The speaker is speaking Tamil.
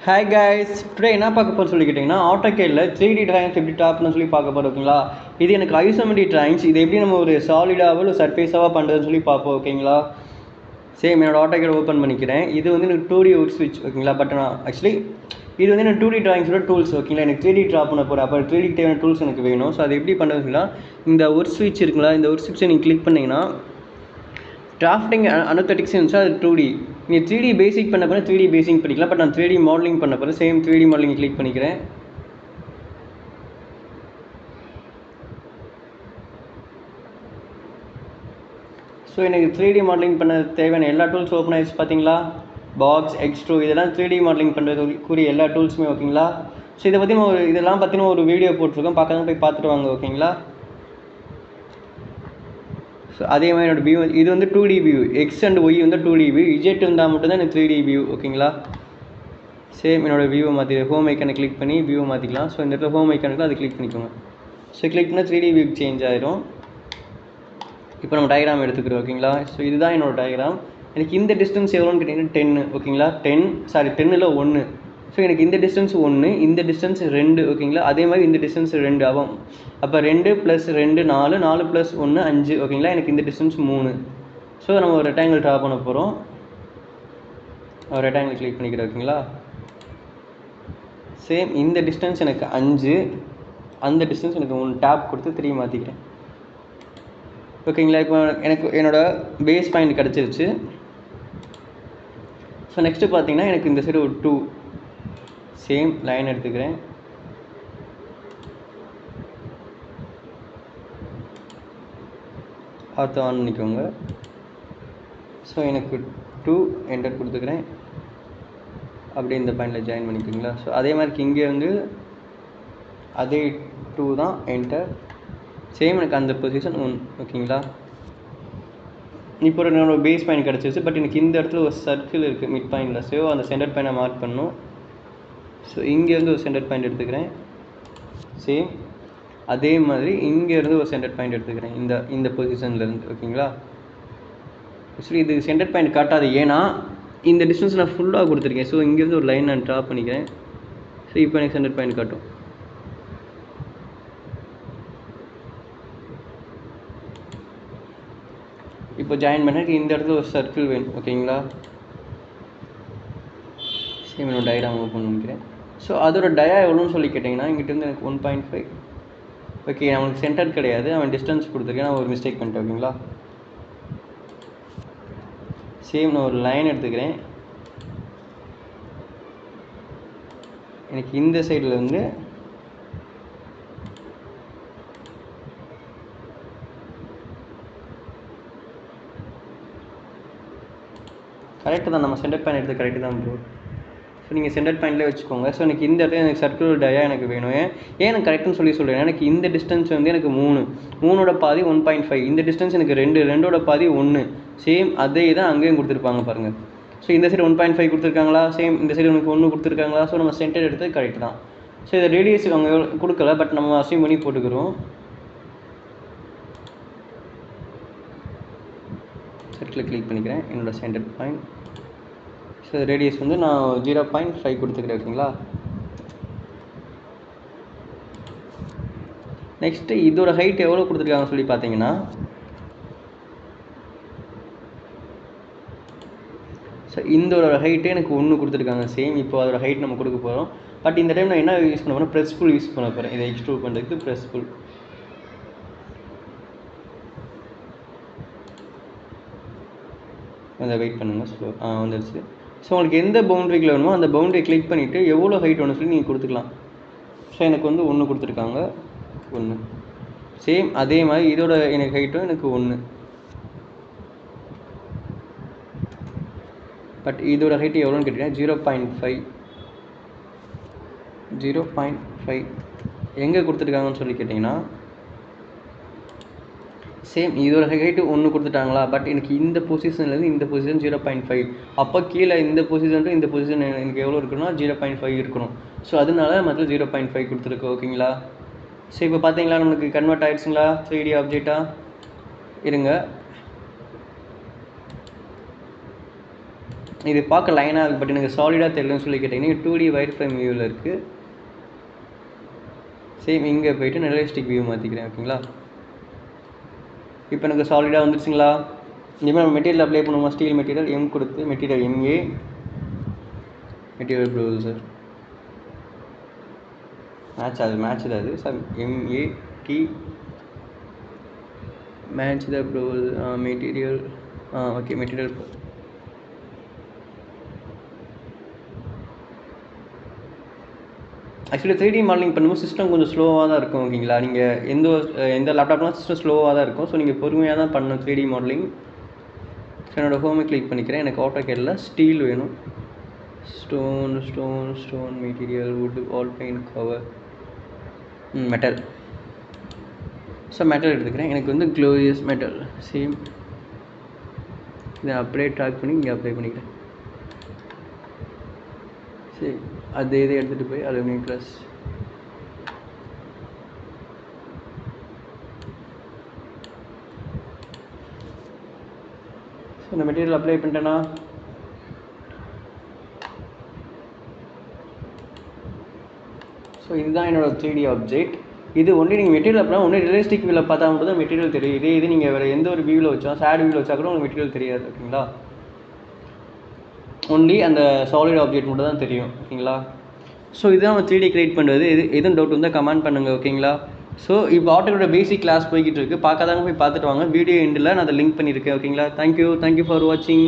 ஹாய் கைஸ், டுடே என்ன பார்க்க போகிறோம் சொல்லிக்கிட்டிங்கன்னா AutoCADல 3D டிராயிங்ஸ் எப்படி டாப்னு சொல்லி பார்க்க போகிறோம். ஓகேங்களா, இது எனக்கு ஐசோமெட்ரிக் டிராயிங்ஸ். இது எப்படி நம்ம ஒரு சாலிடாக ஒரு சர்ஃபேஸாக பண்ணுறதுன்னு சொல்லி பார்ப்போம். ஓகேங்களா, சேம் என்னோட AutoCAD ஓப்பன் பண்ணிக்கிறேன். இது வந்து எனக்கு 2D ஒர்க் ஸ்விட்ச். ஓகேங்களா, பட் நான் ஆக்சுவலி இது வந்து எனக்கு 2D டிராயிங்ஸோட டூல்ஸ். ஓகேங்களா, எனக்கு 3D ட்ரா பண்ண போகிறேன். அப்போ 3D தேவையான டூல்ஸ் எனக்கு வேணும். ஸோ அது எப்படி பண்ணுறதுன்னா, இந்த ஒர்க் ஸ்விட்ச் இருக்குங்களா, இந்த ஒர்க் ஸ்விட்சை நீங்கள் கிளிக் பண்ணிங்கன்னா டிராஃப்டிங் அனோதெட்டிக்ஸ் இருந்துச்சு, அது 2D. நீங்கள் 3D பேசிக் பண்ண போகிறேன், 3D பேசிக் பண்ணிக்கலாம். பட் நான் 3D மாடலிங் பண்ண போகிறேன். சேம் 3D மாடலிங் கிளிக் பண்ணிக்கிறேன். ஸோ எனக்கு 3D மாடலிங் பண்ண தேவையான எல்லா டூல்ஸ் ஓப்பன் ஆகிடுச்சு. பார்த்தீங்களா, பாக்ஸ், எக்ஸ்ட்ரூ, இதெல்லாம் 3D மாடலிங் பண்ணுறதுக்குரிய எல்லா டூல்ஸுமே. ஓகேங்களா, ஸோ இதை பற்றி இதெல்லாம் பற்றின ஒரு வீடியோ போட்டிருக்கோம், பார்க்காம போய் பார்த்துட்டு வாங்க. ஓகேங்களா, ஸோ அதே மாதிரி என்னோடய வியூ இது வந்து 2D view. X and Y வந்து 2D வியூ. இஜெட் இருந்தால் மட்டும்தான் எனக்கு 3D வியூ. ஓகேங்களா, சேம் என்னோடய வியூவை மாற்றி ஹோம் ஐக்கனை கிளிக் பண்ணி வியூவை மாற்றிக்கலாம். ஸோ இந்த இடத்துல ஹோம் ஐக்கனுக்கு அதை கிளிக் பண்ணிக்கோங்க. ஸோ கிளிக் பண்ணால் 3D வியூ சேஞ்ச் ஆகிடும். இப்போ நம்ம டயக்ராம் எடுத்துக்கிறோம். ஓகேங்களா, ஸோ இதுதான் என்னோடய டயக்ராம். எனக்கு இந்த டிஸ்டன்ஸ் எவ்வளோன்னு கேட்டிங்கன்னா 10. ஓகேங்களா, 10 இல்லை 1. ஸோ எனக்கு இந்த டிஸ்டன்ஸ் 1, இந்த டிஸ்டன்ஸ் 2. ஓகேங்களா, அதே மாதிரி இந்த டிஸ்டன்ஸ் 2 ஆகும். அப்போ 2 + 2 4, 4 + 1 5. ஓகேங்களா, எனக்கு இந்த டிஸ்டன்ஸ் 3. ஸோ நம்ம ஒரு ரெக்டாங்கிள் ட்ரா பண்ண போகிறோம். ஒரு ரெக்டாங்கிள் கிளிக் பண்ணிக்கிறேன். ஓகேங்களா, சேம் இந்த டிஸ்டன்ஸ் எனக்கு 5, அந்த டிஸ்டன்ஸ் எனக்கு 1. டேப் கொடுத்து 3 மாற்றிக்கிறேன். ஓகேங்களா, இப்போ எனக்கு என்னோடய பேஸ் பாயிண்ட் கிடச்சிருச்சு. ஸோ நெக்ஸ்ட்டு பார்த்தீங்கன்னா எனக்கு இந்த சைடு ஒரு 2 சேம் லைன் எடுத்துக்கிறேன். ஆர்த்தோ ஆன் பண்ணிக்கோங்க. ஸோ எனக்கு 2 என்டர் கொடுத்துக்கிறேன். அப்படியே இந்த பாயிண்டில் ஜாயின் பண்ணிக்கோங்களா. ஸோ அதே மாதிரி இங்கே வந்து அதே 2 தான், என்டர். சேம் எனக்கு அந்த பொசிஷன் 1. ஓகேங்களா, இப்போ என்னோட பேஸ் பாயிண்ட் கிடச்சிருச்சு. பட் எனக்கு இந்த இடத்துல ஒரு சர்க்கிள் இருக்குது மிட் பாயிண்டில். ஸோ அந்த சென்டர் பாயிண்டை மார்க் பண்ணணும். ஸோ இங்கேருந்து ஒரு சென்டர் பாயிண்ட் எடுத்துக்கிறேன். சேம் அதே மாதிரி இங்கேருந்து ஒரு சென்டர் பாயிண்ட் எடுத்துக்கிறேன், இந்த பொசிஷன்லேருந்து. ஓகேங்களா, ஆக்சுவலி இது சென்டர் பாயிண்ட் காட்டாது, ஏன்னா இந்த டிஸ்டன்ஸ் நான் ஃபுல்லாக கொடுத்துருக்கேன். ஸோ இங்கேருந்து ஒரு லைன் நான் ட்ரா பண்ணிக்கிறேன். ஸோ இப்போ எனக்கு சென்டர் பாயிண்ட் காட்டும். இப்போ ஜாயின் பண்ண இந்த இடத்துல ஒரு சர்க்கிள் வேணும். ஓகேங்களா, சேம் என்னோட டயக்ராம் ஓப்பன் பண்ணிக்கிறேன். ஸோ அதோட டயா எவ்வளோன்னு சொல்லி கேட்டிங்கன்னா, இங்கிட்ட வந்து எனக்கு 1.5. ஓகே, அவனுக்கு சென்டர் கிடையாது, அவன் டிஸ்டன்ஸ் கொடுத்துருக்கேன். நான் ஒரு மிஸ்டேக் பண்ணிட்டேன். ஓகேங்களா, சேம் நான் ஒரு லைன் எடுத்துக்கிறேன். எனக்கு இந்த சைடில் வந்து கரெக்டு தான், நம்ம சென்டர் பாயிண்ட் எடுத்து கரெக்டு தான் ப்ரோ. ஸோ நீங்கள் சென்டர் பாயிண்ட்லேயே வச்சுக்கோங்க. ஸோ எனக்கு இந்த இடத்துல எனக்கு சர்க்குலர் டயா எனக்கு வேணும். ஏன் எனக்கு கரெக்டுன்னு சொல்கிறேன். எனக்கு இந்த டிஸ்டன்ஸ் வந்து எனக்கு 3, 3ஓட பாதி 1.5. இந்த டிஸ்டன்ஸ் எனக்கு 2, 2ஓட பாதி 1. சேம் அதே தான் அங்கேயும் கொடுத்துருப்பாங்க பாருங்கள். ஸோ இந்த சைடு 1.5 கொடுத்துருக்காங்களா, சேம் இந்த சைடு எனக்கு 1 கொடுத்துருக்காங்களா. ஸோ நம்ம சென்டர் எடுத்தது கரெக்ட் தான். ஸோ இதை ரேடியஸ் அவங்க கொடுக்கல, பட் நம்ம அசைன் பண்ணி போட்டுக்கிறோம். சர்க்கிளில் கிளிக் பண்ணிக்கிறேன், என்னோடய சென்டர் பாயிண்ட். ஸோ ரேடியஸ் வந்து நான் 0.5 கொடுத்துக்கிறேன். ஓகேங்களா, நெக்ஸ்ட்டு இதோட ஹைட் எவ்வளோ கொடுத்துருக்காங்கன்னு சொல்லி பார்த்தீங்கன்னா, ஸோ இதோட ஹைட்டு எனக்கு 1 கொடுத்துருக்காங்க. சேம் இப்போ அதோட ஹைட் நம்ம கொடுக்க போகிறோம். பட் இந்த டைம் நான் என்ன யூஸ் பண்ண போகிறேன், ப்ரெஸ் புல் யூஸ் பண்ண போகிறேன். இதை எக்ஸ்ட்ரூட் பண்ணுறதுக்கு ப்ரெஸ் புல். அதை வெயிட் பண்ணுங்கள், ஸ்லோ வந்துடுச்சு. ஸோ உங்களுக்கு எந்த பவுண்ட்ரிக்கில் வேணுமோ அந்த பவுண்ட்ரி கிளிக் பண்ணிவிட்டு எவ்வளோ ஹைட் வேணும்னு சொல்லி நீங்கள் கொடுத்துக்கலாம். ஸோ எனக்கு வந்து 1 கொடுத்துருக்காங்க, 1. சேம் அதே மாதிரி இதோட எனக்கு ஹைட்டும் எனக்கு 1. பட் இதோட ஹைட்டு எவ்வளோன்னு கேட்டிங்கன்னா 0.5. 0.5 எங்கே கொடுத்துருக்காங்கன்னு சொல்லி கேட்டிங்கன்னா, சேம் இதோட ஹைட்டு 1 கொடுத்துட்டாங்களா. பட் எனக்கு இந்த பொசிஷன்லேருந்து இந்த பொசிஷன் 0.5. அப்போ கீழே இந்த பொசிஷன் இந்த பொசிஷன் எனக்கு எவ்வளோ இருக்குன்னா 0.5 இருக்கணும். ஸோ அதனால மற்ற 0.5 கொடுத்துருக்கு. ஓகேங்களா, ஸோ இப்போ பார்த்தீங்களா நமக்கு கன்வெர்ட் ஆகிடுச்சுங்களா 3D ஆப்ஜெக்டாக. இருங்க, இது பார்க்க லைனாக இருக்குது, பட் எனக்கு சாலிடாக தெரியலன்னு சொல்லி கேட்டிங்கன்னா 2D ஒயர் ஃப்ரேம் வியூவில் இருக்குது. சேம் இங்கே போய்ட்டு ரியலிஸ்டிக் வியூ மாற்றிக்கிறேன். ஓகேங்களா, இப்போ எனக்கு சாலிடாக வந்துருச்சுங்களா. இனிமேல் நம்ம மெட்டீரியல் அப்ளை பண்ணுவோம். ஸ்டீல் மெட்டீரியல் எம் கொடுத்து material M A material browser match அது sir mat match the browser material. Okay, material actually 3D modelling பண்ணும்போது சிஸ்டம் கொஞ்சம் ஸ்லோவாக தான் இருக்கும். ஓகேங்களா, நீங்கள் எந்த லேப்டாப்லாம் சிஸ்டம் ஸ்லோவாக தான் இருக்கும். ஸோ நீங்கள் பொறுமையாக தான் பண்ணணும் 3D மாடலிங். ஸோ என்னோடய ஹோமை கிளிக் பண்ணிக்கிறேன். எனக்கு AutoCADல ஸ்டீல் வேணும். Stone material would all paint cover metal. So metal எடுத்துக்கிறேன். எனக்கு வந்து க்ளோரியஸ் மெட்டல் சேம். இதை அப்படியே ட்ராக் பண்ணி இங்கே அப்ளை பண்ணிக்கிறேன். சரி, அது இதை எடுத்துகிட்டு போய் அலுமினியம் ப்ளஸ் இந்த மெட்டீரியல் அப்ளை பண்ணிட்டேன்னா ஸோ இதுதான் என்னோடய 3D ஆப்ஜெக்ட். இது ஒன்லி நீங்கள் மெட்டீரியல் அப்ளை ஒன்லி ரியலிஸ்டிக் வியூவில் பார்த்தா மட்டும் தான் மெட்டீரியல் தெரியும். இது நீங்கள் வேறு எந்த ஒரு வியூவில் வச்சா சேட் வியூவில் வச்சா கூட உங்களுக்கு மெட்டீரியல் தெரியாது. ஓகேங்களா, ஒன்லி அந்த சாலிட் ஆப்ஜெக்ட் மட்டும் தான் தெரியும். ஓகேங்களா, ஸோ இதுதான் நம்ம 3D கிரியேட் பண்ணுறது. எதுவும் டவுட் இருந்தால் கமெண்ட் பண்ணுங்கள். ஓகேங்களா, ஸோ இப்போ AutoCAD பேசிக் கிளாஸ் போய்கிட்டு இருக்குது. பார்க்காதவங்க போய் பார்த்துட்டு வாங்க. வீடியோ எண்டில் நான் அதை லிங்க் பண்ணியிருக்கேன். ஓகேங்களா, தேங்க்யூ ஃபார் வாட்சிங்.